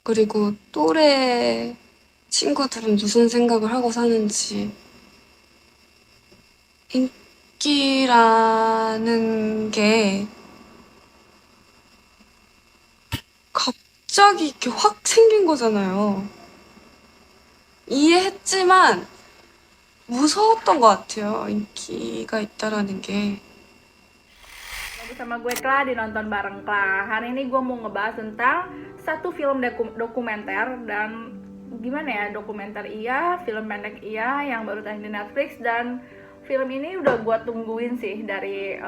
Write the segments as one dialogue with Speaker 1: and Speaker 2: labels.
Speaker 1: 그리고 또래 친구들은 무슨 생각을 하고 사는지. 인기라는 게 갑자기 이렇게 확 생긴 거잖아요. 이해했지만 무서웠던 것 같아요. 인기가 있다라는 게.
Speaker 2: Bersama gue Kla di Nonton Bareng Kla. Hari ini gue mau ngebahas tentang satu film dokumenter dan gimana ya, dokumenter iya, film pendek iya yang baru tayang di Netflix, dan film ini udah gue tungguin sih dari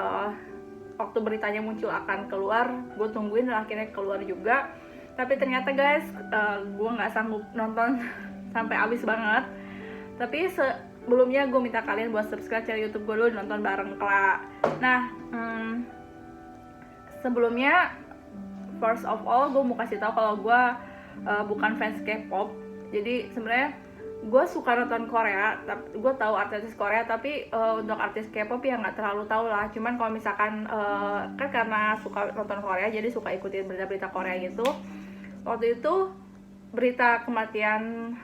Speaker 2: waktu beritanya muncul akan keluar. Gue tungguin dan akhirnya keluar juga. Tapi ternyata guys, gue nggak sanggup nonton sampai habis banget. Tapi sebelumnya gue minta kalian buat subscribe channel YouTube gue dulu, Nonton Bareng Kla. Nah, sebelumnya first of all gue mau kasih tahu kalau gue bukan fans K-pop. Jadi sebenarnya gue suka nonton Korea, tapi gue tahu artis Korea, tapi untuk artis K-pop ya nggak terlalu tahu lah. Cuman kalau misalkan kan karena suka nonton Korea, jadi suka ikutin berita-berita Korea gitu. Waktu itu berita kematian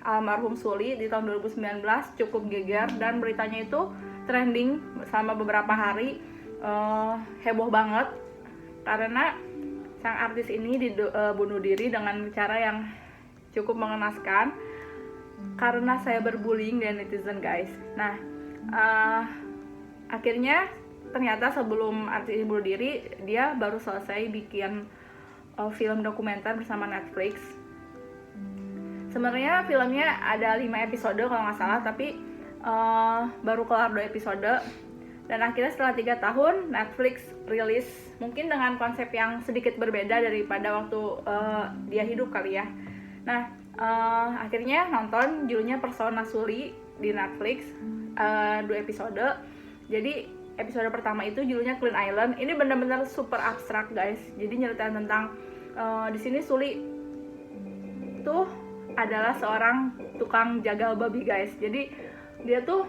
Speaker 2: almarhum Suli di tahun 2019 cukup geger, dan beritanya itu trending selama beberapa hari, heboh banget karena sang artis ini bunuh diri dengan cara yang cukup mengenaskan karena cyberbullying dan netizen guys. Nah, akhirnya ternyata sebelum artis ini bunuh diri, dia baru selesai bikin film dokumenter bersama Netflix. Sebenarnya filmnya ada 5 episode kalau nggak salah, tapi baru kelar 2 episode. Dan akhirnya setelah 3 tahun Netflix rilis, mungkin dengan konsep yang sedikit berbeda daripada waktu dia hidup kali ya. Nah, akhirnya nonton, judulnya Persona Suli di Netflix, 2 episode. Jadi episode pertama itu judulnya Clean Island. Ini benar-benar super abstrak guys. Jadi nyeritain tentang di sini Suli tuh adalah seorang tukang jagal babi guys. Jadi dia tuh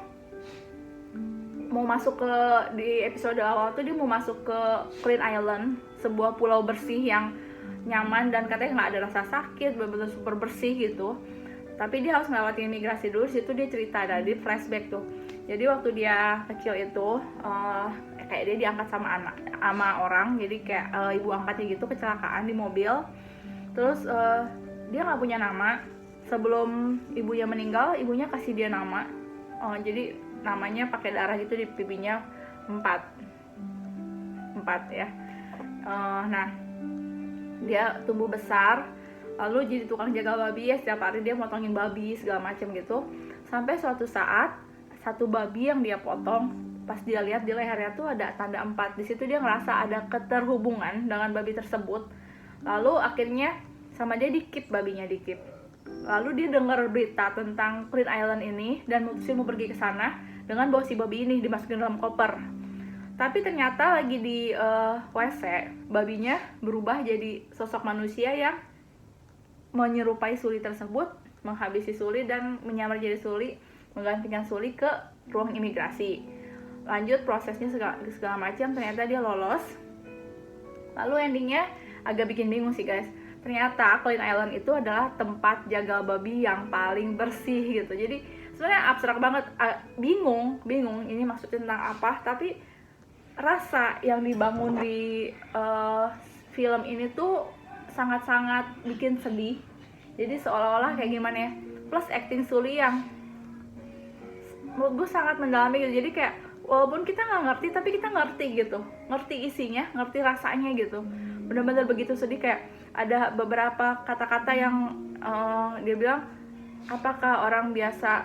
Speaker 2: mau masuk ke, di episode awal tuh dia mau masuk ke Clean Island, sebuah pulau bersih yang nyaman dan katanya nggak ada rasa sakit, benar-benar super bersih gitu. Tapi dia harus melewati imigrasi dulu. Situ dia cerita dari flashback tuh. Jadi waktu dia kecil itu kayak dia diangkat sama orang, jadi kayak ibu angkatnya gitu kecelakaan di mobil. Terus dia nggak punya nama. Sebelum ibunya meninggal, ibunya kasih dia nama. Jadi namanya pakai darah gitu di pipinya 4 ya. Nah, dia tumbuh besar, lalu jadi tukang jaga babi ya. Setiap hari dia motongin babi segala macam gitu. Sampai suatu saat satu babi yang dia potong, pas dia lihat di lehernya tuh ada tanda 4. Di situ dia ngerasa ada keterhubungan dengan babi tersebut. Lalu akhirnya sama dia dikip, babinya dikip. Lalu dia dengar berita tentang Clean Island ini dan mutusin mau pergi ke sana dengan bawa si babi ini, dimasukin dalam koper. Tapi ternyata lagi di WC, babinya berubah jadi sosok manusia yang menyerupai Suli tersebut, menghabisi Suli dan menyamar jadi Suli, menggantikan Suli ke ruang imigrasi. Lanjut prosesnya segala macam, ternyata dia lolos. Lalu endingnya agak bikin bingung sih guys. Ternyata Clean Island itu adalah tempat jagal babi yang paling bersih gitu. Jadi sebenarnya abstrak banget, bingung ini maksudnya tentang apa. Tapi rasa yang dibangun di film ini tuh sangat-sangat bikin sedih. Jadi seolah-olah kayak gimana ya, plus acting Suli yang menurut gue sangat mendalami gitu. Jadi kayak walaupun kita nggak ngerti, tapi kita ngerti gitu, ngerti isinya, ngerti rasanya gitu. Benar-benar begitu sedih. Kayak ada beberapa kata-kata yang dia bilang, apakah orang biasa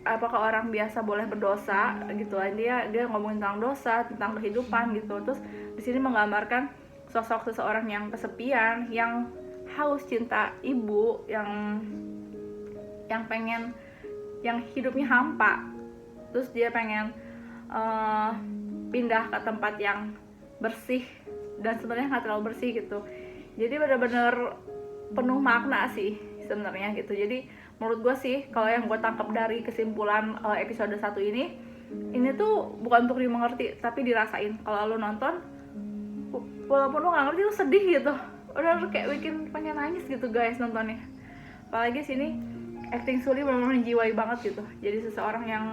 Speaker 2: apakah orang biasa boleh berdosa gitu. Dia ngomongin tentang dosa, tentang kehidupan gitu. Terus di sini menggambarkan sosok seseorang yang kesepian, yang haus cinta ibu, yang pengen, yang hidupnya hampa. Terus dia pengen pindah ke tempat yang bersih dan sebenarnya nggak terlalu bersih gitu. Jadi benar-benar penuh makna sih sebenarnya gitu. Jadi menurut gue sih, kalau yang gue tangkap dari kesimpulan episode 1 ini tuh bukan untuk dimengerti tapi dirasain. Kalau lo nonton, walaupun lo nggak ngerti, lo sedih gitu. udah kayak bikin pengen nangis gitu guys nontonnya. Apalagi sini acting Suli benar-benar menjiwai banget gitu, jadi seseorang yang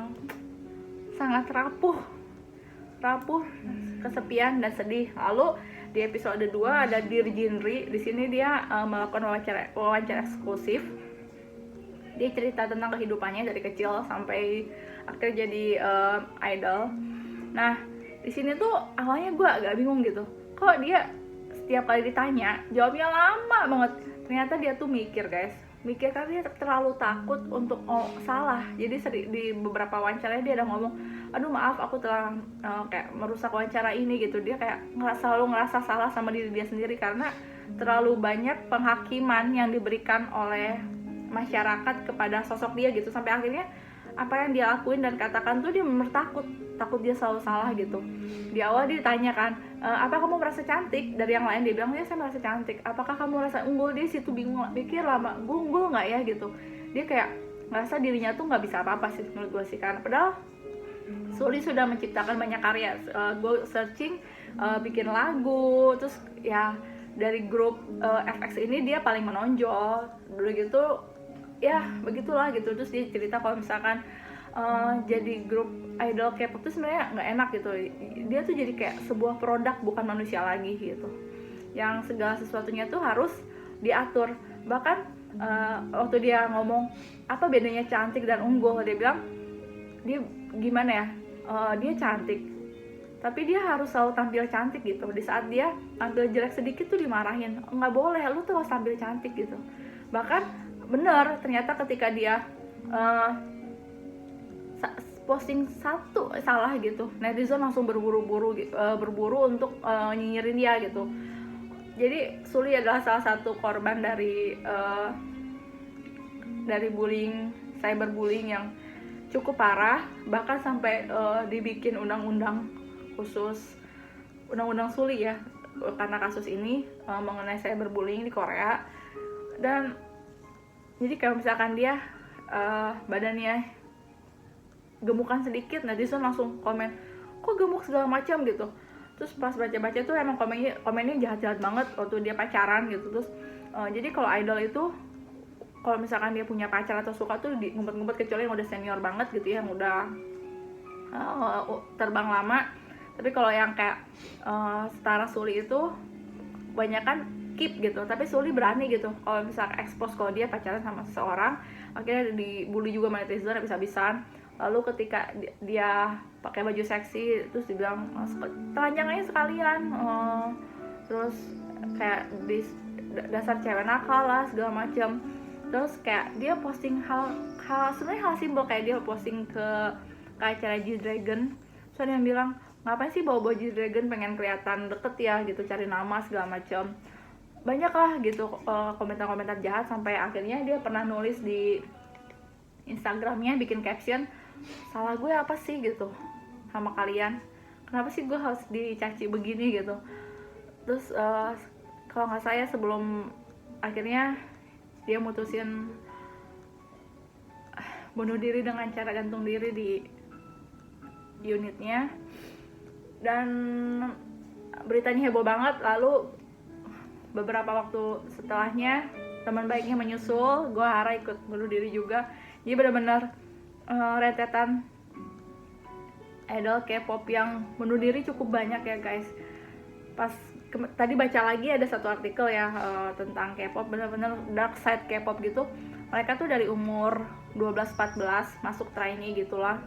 Speaker 2: sangat rapuh, kesepian dan sedih. Lalu di episode 2 ada Dear Jinri. Di sini dia melakukan wawancara eksklusif. Dia cerita tentang kehidupannya dari kecil sampai akhirnya jadi idol. Nah, di sini tuh awalnya gue agak bingung gitu. Kok dia setiap kali ditanya jawabnya lama banget. Ternyata dia tuh mikir guys, mikir karena dia terlalu takut untuk salah. Jadi di beberapa wawancara dia ada ngomong, aduh maaf aku telah kayak merusak wawancara ini gitu. Dia kayak selalu ngerasa salah sama diri dia sendiri karena terlalu banyak penghakiman yang diberikan oleh masyarakat kepada sosok dia gitu, sampai akhirnya apa yang dia lakuin dan katakan tuh dia bener takut dia selalu salah gitu. Di awal dia ditanyakan, apa kamu merasa cantik dari yang lain, dia bilang ya saya merasa cantik. Apakah kamu merasa unggul, dia situ bingung, pikir lama, gue unggul nggak ya gitu. Dia kayak ngerasa dirinya tuh nggak bisa apa-apa sih menurut gue sih, karena padahal Suli sudah menciptakan banyak karya. Gue searching bikin lagu, terus ya dari grup FX ini dia paling menonjol dulu gitu ya, begitulah gitu. Terus dia cerita kalau misalkan jadi grup idol K-pop tuh sebenarnya nggak enak gitu. Dia tuh jadi kayak sebuah produk, bukan manusia lagi gitu, yang segala sesuatunya tuh harus diatur. Bahkan waktu dia ngomong apa bedanya cantik dan unggul, dia bilang dia gimana ya, dia cantik tapi dia harus selalu tampil cantik gitu. Di saat dia tampil jelek sedikit tuh dimarahin, nggak boleh, lu tuh harus tampil cantik gitu. Bahkan bener, ternyata ketika dia posting satu salah gitu, netizen langsung berburu untuk nyinyirin dia gitu. Jadi Suli adalah salah satu korban dari bullying, cyberbullying yang cukup parah. Bahkan sampai dibikin undang-undang khusus, undang-undang Suli ya, karena kasus ini mengenai cyberbullying di Korea. Dan jadi kalau misalkan dia badannya gemukan sedikit, netizen langsung komen, kok gemuk segala macam gitu. Terus pas baca-baca tuh emang komennya jahat-jahat banget waktu dia pacaran gitu. Terus jadi kalau idol itu kalau misalkan dia punya pacar atau suka tuh ngumpet-ngumpet, kecuali yang udah senior banget gitu ya, yang udah terbang lama. Tapi kalau yang kayak setara Suli itu banyak kan keep gitu, tapi Suli berani gitu kalau misalkan expose kalau dia pacaran sama seseorang, akhirnya dibully juga sama netizen habis-habisan. Lalu ketika dia pakai baju seksi, terus dibilang telanjang aja sekalian, terus kayak dasar cewek nakal lah segala macam. Terus kayak dia posting sebenarnya hal simpel, kayak dia posting ke acara G-Dragon. Terus ada yang bilang, ngapain sih bawa G-Dragon, pengen kelihatan deket ya gitu, cari nama segala macam. Banyak lah gitu komentar-komentar jahat, sampai akhirnya dia pernah nulis di Instagramnya, bikin caption, salah gue apa sih gitu sama kalian, kenapa sih gue harus dicaci begini gitu. Terus kalau nggak saya sebelum akhirnya dia mutusin bunuh diri dengan cara gantung diri di unitnya, dan beritanya heboh banget. Lalu beberapa waktu setelahnya teman baiknya menyusul, Gohara ikut bunuh diri juga. Jadi benar-benar rentetan idol K-pop yang bunuh diri cukup banyak ya guys. Pas tadi baca lagi ada satu artikel ya tentang K-pop, benar-benar dark side K-pop gitu. Mereka tuh dari umur 12-14 masuk trainee gitulah.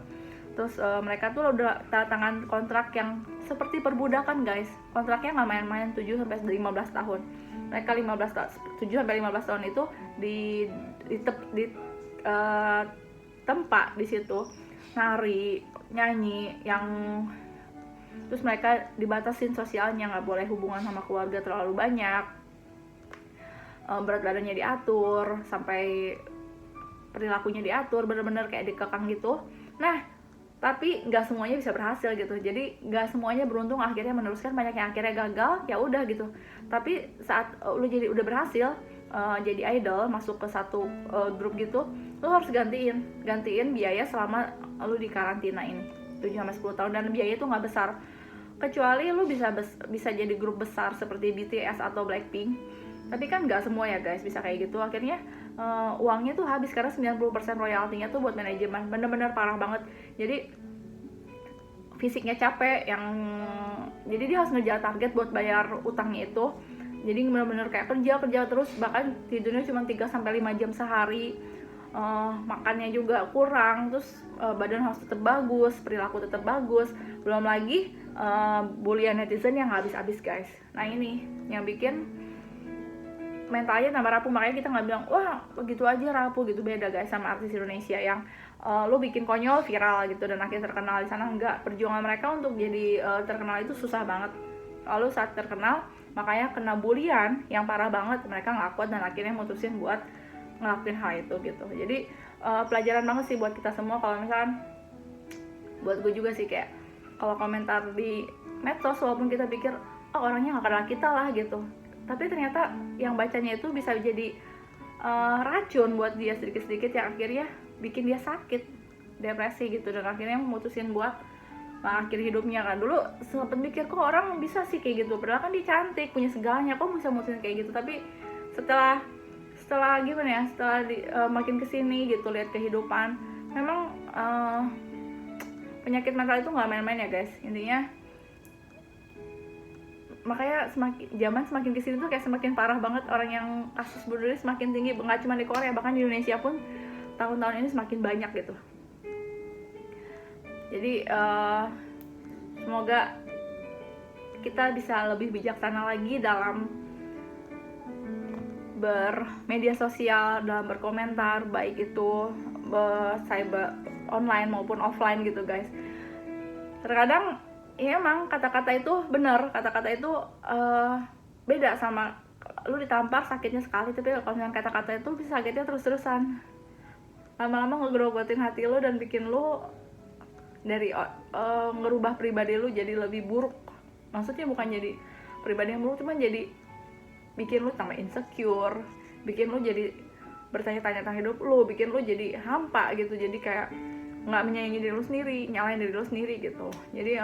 Speaker 2: Terus mereka tuh udah tanda tangan kontrak yang seperti perbudakan guys. Kontraknya nggak main-main, 7-15 tahun. Mereka 7-15 tahun itu tempat di situ nari, nyanyi, yang terus mereka dibatasin sosialnya, nggak boleh hubungan sama keluarga terlalu banyak, berat badannya diatur, sampai perilakunya diatur, bener-bener kayak dikekang gitu. Nah, tapi nggak semuanya bisa berhasil gitu. Jadi nggak semuanya beruntung akhirnya meneruskan, banyak yang akhirnya gagal, ya udah gitu. Tapi saat lu jadi udah berhasil jadi idol, masuk ke satu grup gitu, lu harus gantiin biaya selama lu di karantina ini 7-10 tahun. Dan biaya itu nggak besar. kecuali lu bisa jadi grup besar seperti BTS atau Blackpink. Tapi kan nggak semua ya guys bisa kayak gitu. Akhirnya uangnya tuh habis karena 90% royaltinya tuh buat manajemen. Bener-bener parah banget. Jadi fisiknya capek, jadi dia harus ngejar target buat bayar utangnya itu. Jadi bener-bener kayak kerja terus, bahkan tidurnya cuma 3-5 jam sehari. Makannya juga kurang, terus badan harus tetap bagus, perilaku tetap bagus, belum lagi bulian netizen yang habis-habis guys. Nah ini yang bikin mentalnya tambah rapuh. Makanya kita nggak bilang wah begitu aja rapuh gitu. Beda guys sama artis Indonesia yang lo bikin konyol viral gitu dan akhirnya terkenal. Di sana enggak, perjuangan mereka untuk jadi terkenal itu susah banget. Lalu saat terkenal makanya kena bulian yang parah banget, mereka nggak kuat dan akhirnya mutusin buat ngelakuin hal itu gitu. Jadi pelajaran banget sih buat kita semua. Kalau misalkan buat gue juga sih, kayak kalau komentar di medsos walaupun kita pikir oh orangnya nggak kenal kita lah gitu, tapi ternyata yang bacanya itu bisa jadi racun buat dia sedikit-sedikit yang akhirnya bikin dia sakit, depresi gitu, dan akhirnya memutusin buat akhir hidupnya. Kan dulu sempet mikir kok orang bisa sih kayak gitu, padahal kan dia cantik, punya segalanya, kok bisa mutusin kayak gitu. Tapi setelah gimana ya, setelah makin kesini gitu lihat kehidupan, memang penyakit mental itu nggak main-main ya guys. Intinya makanya zaman semakin kesini tuh kayak semakin parah banget orang yang kasus bunuh diri semakin tinggi, nggak cuma di Korea, bahkan di Indonesia pun tahun-tahun ini semakin banyak gitu. Jadi semoga kita bisa lebih bijaksana lagi dalam bermedia sosial, dalam berkomentar, baik itu cyber online maupun offline gitu guys. Terkadang ya emang kata-kata itu bener, kata-kata itu beda sama lu ditampar sakitnya sekali, tapi kalau misalnya kata-kata itu bisa sakitnya terus-terusan, lama-lama ngegerogotin hati lu dan bikin lu dari ngerubah pribadi lu jadi lebih buruk. Maksudnya bukan jadi pribadi yang buruk, cuma jadi bikin lu tambah insecure, bikin lu jadi bertanya-tanya tentang hidup lu, bikin lu jadi hampa gitu, jadi kayak nggak menyayangi diri lu sendiri, nyalain diri lu sendiri gitu. Jadi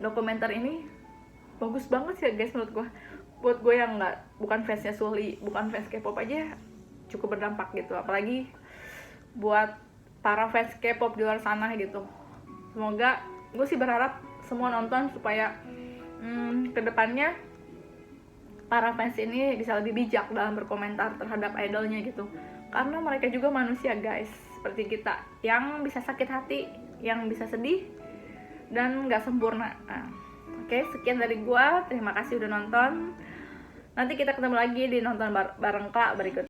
Speaker 2: dokumenter ini bagus banget sih guys menurut gue. Buat gue yang bukan fansnya Sulli, bukan fans K-pop aja cukup berdampak gitu, apalagi buat para fans K-pop di luar sana gitu. Semoga, gue sih berharap semua nonton supaya kedepannya para fans ini bisa lebih bijak dalam berkomentar terhadap idolnya gitu, karena mereka juga manusia guys, seperti kita, yang bisa sakit hati, yang bisa sedih, dan nggak sempurna. Oke, sekian dari gua. Terima kasih udah nonton. Nanti kita ketemu lagi di nonton bareng Kak berikutnya.